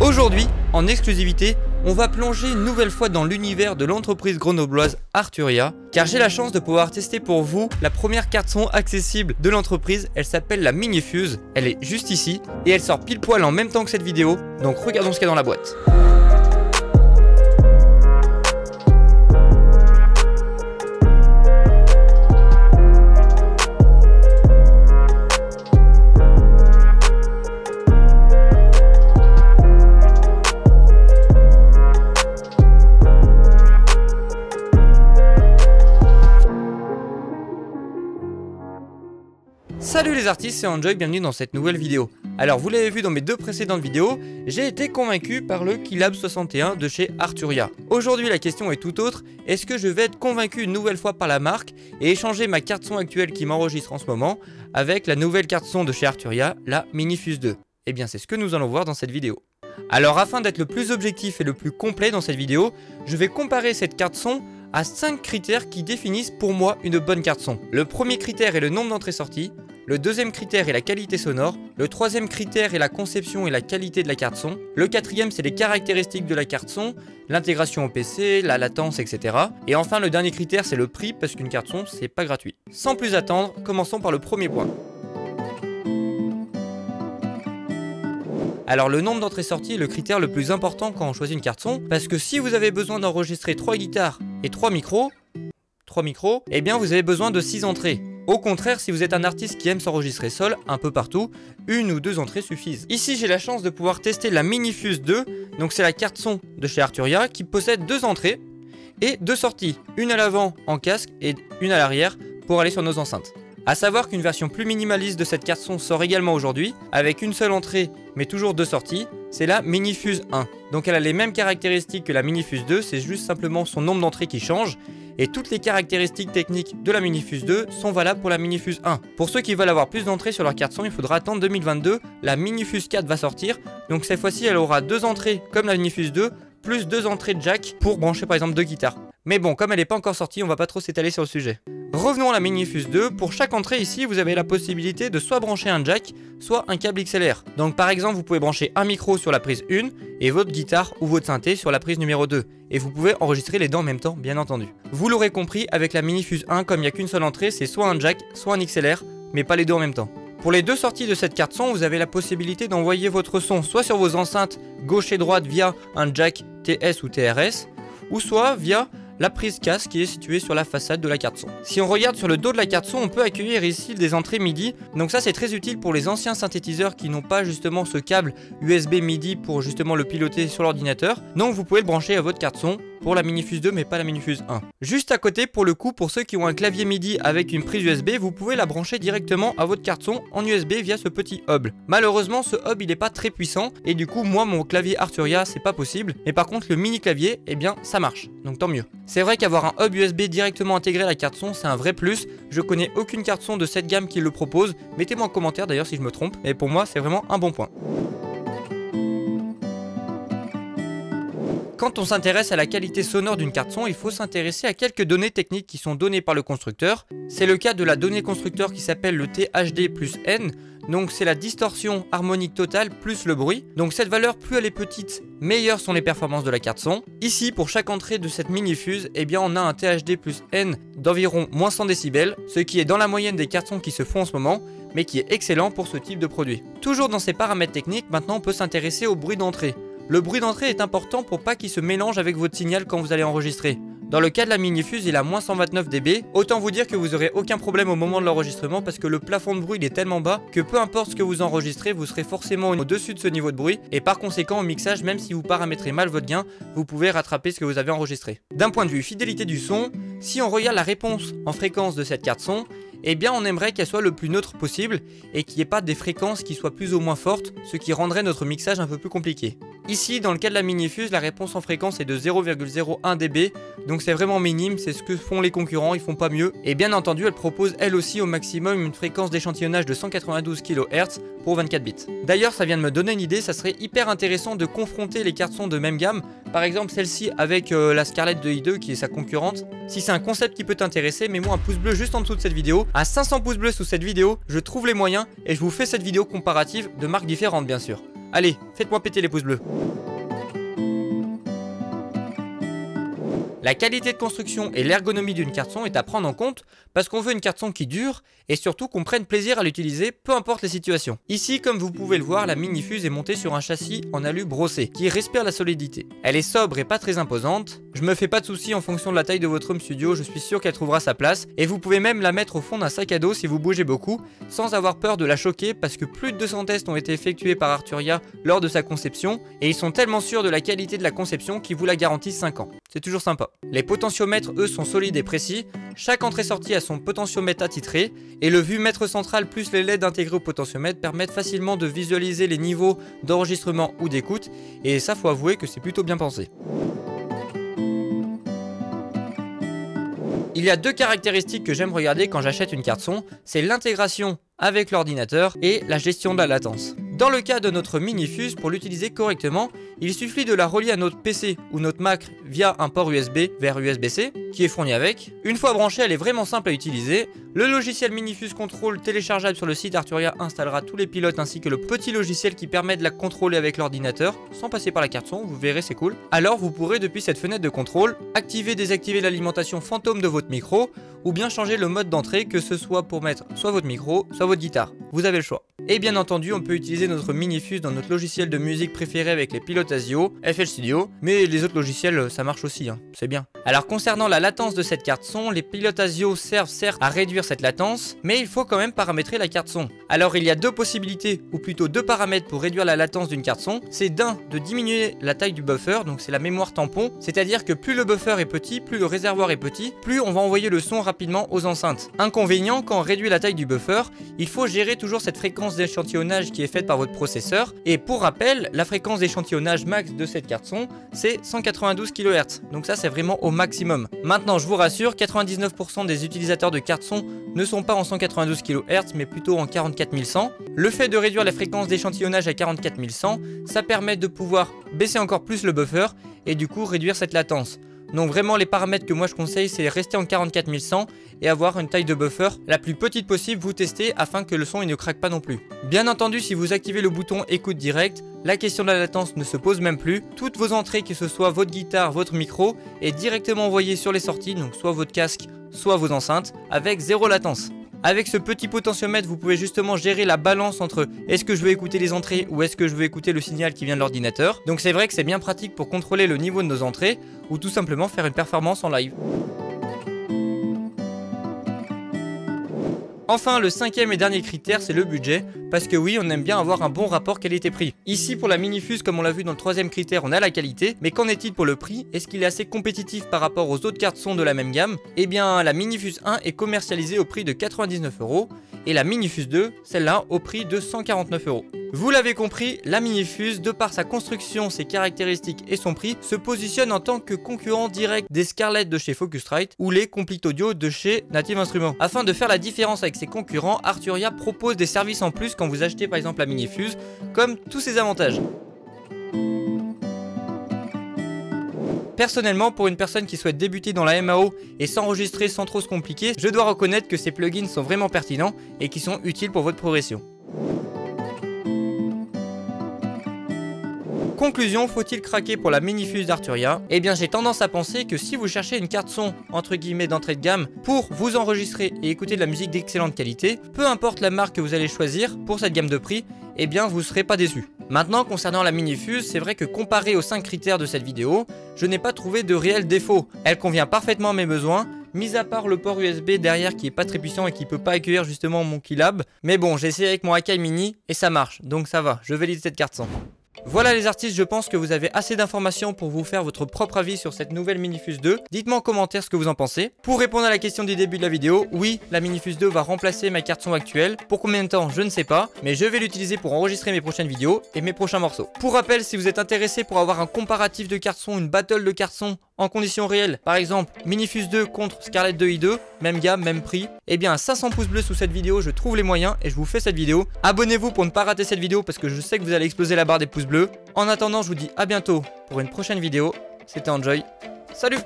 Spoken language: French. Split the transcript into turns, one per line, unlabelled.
Aujourd'hui, en exclusivité, on va plonger une nouvelle fois dans l'univers de l'entreprise grenobloise Arturia, car j'ai la chance de pouvoir tester pour vous la première carte son accessible de l'entreprise. Elle s'appelle la Minifuse, elle est juste ici, et elle sort pile poil en même temps que cette vidéo, donc regardons ce qu'il y a dans la boîte. Salut les artistes, c'est Enjoy, bienvenue dans cette nouvelle vidéo. Alors vous l'avez vu dans mes deux précédentes vidéos, j'ai été convaincu par le Keylab 61 de chez Arturia. Aujourd'hui la question est tout autre, est-ce que je vais être convaincu une nouvelle fois par la marque et échanger ma carte son actuelle qui m'enregistre en ce moment avec la nouvelle carte son de chez Arturia, la Minifuse 2? Eh bien c'est ce que nous allons voir dans cette vidéo. Alors afin d'être le plus objectif et le plus complet dans cette vidéo, je vais comparer cette carte son à 5 critères qui définissent pour moi une bonne carte son. Le premier critère est le nombre d'entrées-sorties. Le deuxième critère est la qualité sonore. Le troisième critère est la conception et la qualité de la carte son. Le quatrième, c'est les caractéristiques de la carte son, l'intégration au PC, la latence, etc. Et enfin, le dernier critère, c'est le prix, parce qu'une carte son, c'est pas gratuit. Sans plus attendre, commençons par le premier point. Alors le nombre d'entrées-sorties est le critère le plus important quand on choisit une carte son, parce que si vous avez besoin d'enregistrer 3 guitares et 3 micros, eh bien vous avez besoin de 6 entrées. Au contraire, si vous êtes un artiste qui aime s'enregistrer seul, un peu partout, 1 ou 2 entrées suffisent. Ici, j'ai la chance de pouvoir tester la Minifuse 2, donc c'est la carte son de chez Arturia qui possède 2 entrées et 2 sorties, une à l'avant en casque et une à l'arrière pour aller sur nos enceintes. A savoir qu'une version plus minimaliste de cette carte son sort également aujourd'hui, avec une seule entrée mais toujours 2 sorties, c'est la Minifuse 1. Donc elle a les mêmes caractéristiques que la Minifuse 2, c'est juste simplement son nombre d'entrées qui change. Et toutes les caractéristiques techniques de la Minifuse 2 sont valables pour la Minifuse 1. Pour ceux qui veulent avoir plus d'entrées sur leur carte son, il faudra attendre 2022. La Minifuse 4 va sortir. Donc cette fois-ci, elle aura 2 entrées comme la Minifuse 2, plus 2 entrées de jack pour brancher par exemple 2 guitares. Mais bon, comme elle n'est pas encore sortie, on va pas trop s'étaler sur le sujet. Revenons à la Minifuse 2. Pour chaque entrée ici, vous avez la possibilité de soit brancher un jack, soit un câble XLR. Donc par exemple, vous pouvez brancher un micro sur la prise 1 et votre guitare ou votre synthé sur la prise numéro 2. Et vous pouvez enregistrer les deux en même temps, bien entendu. Vous l'aurez compris, avec la Minifuse 1, comme il n'y a qu'une seule entrée, c'est soit un jack, soit un XLR, mais pas les deux en même temps. Pour les deux sorties de cette carte son, vous avez la possibilité d'envoyer votre son soit sur vos enceintes gauche et droite via un jack TS ou TRS, ou soit via la prise casque qui est située sur la façade de la carte son. Si on regarde sur le dos de la carte son, on peut accueillir ici des entrées MIDI. Donc ça c'est très utile pour les anciens synthétiseurs qui n'ont pas justement ce câble USB MIDI pour justement le piloter sur l'ordinateur. Donc vous pouvez le brancher à votre carte son pour la Minifuse 2 mais pas la Minifuse 1. Juste à côté, pour le coup, pour ceux qui ont un clavier MIDI avec une prise USB, vous pouvez la brancher directement à votre carte son en USB via ce petit hub. Malheureusement ce hub il est pas très puissant et du coup moi mon clavier Arturia c'est pas possible, mais par contre le mini clavier eh bien ça marche, donc tant mieux. C'est vrai qu'avoir un hub USB directement intégré à la carte son c'est un vrai plus. Je connais aucune carte son de cette gamme qui le propose, mettez-moi en commentaire d'ailleurs si je me trompe, mais pour moi c'est vraiment un bon point. Quand on s'intéresse à la qualité sonore d'une carte son, il faut s'intéresser à quelques données techniques qui sont données par le constructeur. C'est le cas de la donnée constructeur qui s'appelle le THD plus N. Donc c'est la distorsion harmonique totale plus le bruit. Donc cette valeur, plus elle est petite, meilleures sont les performances de la carte son. Ici, pour chaque entrée de cette Minifuse, eh bien on a un THD plus N d'environ moins 100 décibels, ce qui est dans la moyenne des cartes son qui se font en ce moment, mais qui est excellent pour ce type de produit. Toujours dans ces paramètres techniques, maintenant on peut s'intéresser au bruit d'entrée. Le bruit d'entrée est important pour pas qu'il se mélange avec votre signal quand vous allez enregistrer. Dans le cas de la Minifuse, il a moins 129 dB. Autant vous dire que vous aurez aucun problème au moment de l'enregistrement parce que le plafond de bruit il est tellement bas que peu importe ce que vous enregistrez, vous serez forcément au-dessus de ce niveau de bruit. Et par conséquent, au mixage, même si vous paramétrez mal votre gain, vous pouvez rattraper ce que vous avez enregistré. D'un point de vue fidélité du son, si on regarde la réponse en fréquence de cette carte son, eh bien on aimerait qu'elle soit le plus neutre possible et qu'il n'y ait pas des fréquences qui soient plus ou moins fortes, ce qui rendrait notre mixage un peu plus compliqué. Ici, dans le cas de la Minifuse, la réponse en fréquence est de 0,01 dB, donc c'est vraiment minime, c'est ce que font les concurrents, ils font pas mieux. Et bien entendu, elle propose elle aussi au maximum une fréquence d'échantillonnage de 192 kHz pour 24 bits. D'ailleurs, ça vient de me donner une idée, ça serait hyper intéressant de confronter les cartes son de même gamme, par exemple celle-ci avec la Scarlett de i2 qui est sa concurrente. Si c'est un concept qui peut t'intéresser, mets-moi un pouce bleu juste en dessous de cette vidéo. À 500 pouces bleus sous cette vidéo, je trouve les moyens et je vous fais cette vidéo comparative de marques différentes bien sûr. Allez, faites-moi péter les pouces bleus. La qualité de construction et l'ergonomie d'une carte son est à prendre en compte parce qu'on veut une carte son qui dure et surtout qu'on prenne plaisir à l'utiliser peu importe les situations. Ici, comme vous pouvez le voir, la Minifuse est montée sur un châssis en alu brossé qui respire la solidité. Elle est sobre et pas très imposante. Je me fais pas de soucis en fonction de la taille de votre home studio, je suis sûr qu'elle trouvera sa place et vous pouvez même la mettre au fond d'un sac à dos si vous bougez beaucoup sans avoir peur de la choquer parce que plus de 200 tests ont été effectués par Arturia lors de sa conception et ils sont tellement sûrs de la qualité de la conception qu'ils vous la garantissent 5 ans. C'est toujours sympa. Les potentiomètres, eux, sont solides et précis. Chaque entrée-sortie a son potentiomètre attitré et le vue-mètre central plus les LED intégrés au potentiomètre permettent facilement de visualiser les niveaux d'enregistrement ou d'écoute et ça, faut avouer que c'est plutôt bien pensé. Il y a deux caractéristiques que j'aime regarder quand j'achète une carte son, c'est l'intégration avec l'ordinateur et la gestion de la latence. Dans le cas de notre Minifuse, pour l'utiliser correctement, il suffit de la relier à notre PC ou notre Mac via un port USB vers USB-C qui est fourni avec. Une fois branchée, elle est vraiment simple à utiliser. Le logiciel Minifuse Control téléchargeable sur le site Arturia installera tous les pilotes ainsi que le petit logiciel qui permet de la contrôler avec l'ordinateur sans passer par la carte son, vous verrez c'est cool. Alors vous pourrez depuis cette fenêtre de contrôle activer, désactiver l'alimentation fantôme de votre micro ou bien changer le mode d'entrée, que ce soit pour mettre soit votre micro, soit votre guitare. Vous avez le choix. Et bien entendu, on peut utiliser notre Minifuse dans notre logiciel de musique préféré avec les pilotes ASIO, FL Studio, mais les autres logiciels, ça marche aussi, hein, c'est bien. Alors concernant la latence de cette carte son, les pilotes ASIO servent certes à réduire cette latence, mais il faut quand même paramétrer la carte son. Alors il y a deux possibilités, ou plutôt deux paramètres pour réduire la latence d'une carte son. C'est d'un, de diminuer la taille du buffer, donc c'est la mémoire tampon, c'est-à-dire que plus le buffer est petit, plus le réservoir est petit, plus on va envoyer le son rapidement aux enceintes. Inconvénient, quand on réduit la taille du buffer, il faut gérer toujours cette fréquence d'échantillonnage qui est faite par votre processeur. Et pour rappel, la fréquence d'échantillonnage max de cette carte son, c'est 192 kHz. Donc ça, c'est vraiment au maximum. Maintenant, je vous rassure, 99% des utilisateurs de cartes son ne sont pas en 192 kHz, mais plutôt en 44100. Le fait de réduire la fréquence d'échantillonnage à 44100, ça permet de pouvoir baisser encore plus le buffer et du coup réduire cette latence. Donc vraiment les paramètres que moi je conseille, c'est rester en 44100 et avoir une taille de buffer la plus petite possible, vous testez afin que le son il ne craque pas non plus. Bien entendu, si vous activez le bouton écoute direct, la question de la latence ne se pose même plus. Toutes vos entrées, que ce soit votre guitare, votre micro, est directement envoyée sur les sorties, donc soit votre casque, soit vos enceintes, avec zéro latence. Avec ce petit potentiomètre, vous pouvez justement gérer la balance entre est-ce que je veux écouter les entrées ou est-ce que je veux écouter le signal qui vient de l'ordinateur. Donc c'est vrai que c'est bien pratique pour contrôler le niveau de nos entrées ou tout simplement faire une performance en live. Enfin, le cinquième et dernier critère, c'est le budget, parce que oui, on aime bien avoir un bon rapport qualité-prix. Ici, pour la Minifuse, comme on l'a vu dans le troisième critère, on a la qualité, mais qu'en est-il pour le prix? Est-ce qu'il est assez compétitif par rapport aux autres cartes son de la même gamme? Eh bien, la Minifuse 1 est commercialisée au prix de 99 €, et la Minifuse 2, celle-là, au prix de 149 €. Vous l'avez compris, la Minifuse, de par sa construction, ses caractéristiques et son prix, se positionne en tant que concurrent direct des Scarlett de chez Focusrite ou les Complete Audio de chez Native Instruments. Afin de faire la différence avec ses concurrents, Arturia propose des services en plus quand vous achetez par exemple la Minifuse, comme tous ses avantages. Personnellement, pour une personne qui souhaite débuter dans la MAO et s'enregistrer sans trop se compliquer, je dois reconnaître que ces plugins sont vraiment pertinents et qui sont utiles pour votre progression. Conclusion, faut-il craquer pour la Minifuse d'Arturia? Eh bien j'ai tendance à penser que si vous cherchez une carte son entre guillemets d'entrée de gamme pour vous enregistrer et écouter de la musique d'excellente qualité, peu importe la marque que vous allez choisir pour cette gamme de prix, eh bien vous ne serez pas déçus. Maintenant concernant la Minifuse, c'est vrai que comparé aux 5 critères de cette vidéo, je n'ai pas trouvé de réels défauts. Elle convient parfaitement à mes besoins, mis à part le port USB derrière qui est pas très puissant et qui peut pas accueillir justement mon Keylab. Mais bon, j'ai essayé avec mon Akai Mini et ça marche, donc ça va, je valide cette carte son. Voilà les artistes, je pense que vous avez assez d'informations pour vous faire votre propre avis sur cette nouvelle Minifuse 2. Dites-moi en commentaire ce que vous en pensez. Pour répondre à la question du début de la vidéo, oui, la Minifuse 2 va remplacer ma carte son actuelle. Pour combien de temps, je ne sais pas, mais je vais l'utiliser pour enregistrer mes prochaines vidéos et mes prochains morceaux. Pour rappel, si vous êtes intéressé pour avoir un comparatif de cartes son, une battle de cartes son en conditions réelles, par exemple Minifuse 2 contre Scarlett 2i2, même gamme, même prix, eh bien 500 pouces bleus sous cette vidéo, je trouve les moyens et je vous fais cette vidéo. Abonnez-vous pour ne pas rater cette vidéo parce que je sais que vous allez exploser la barre des pouces bleus. En attendant, je vous dis à bientôt pour une prochaine vidéo. C'était Enjoy. Salut!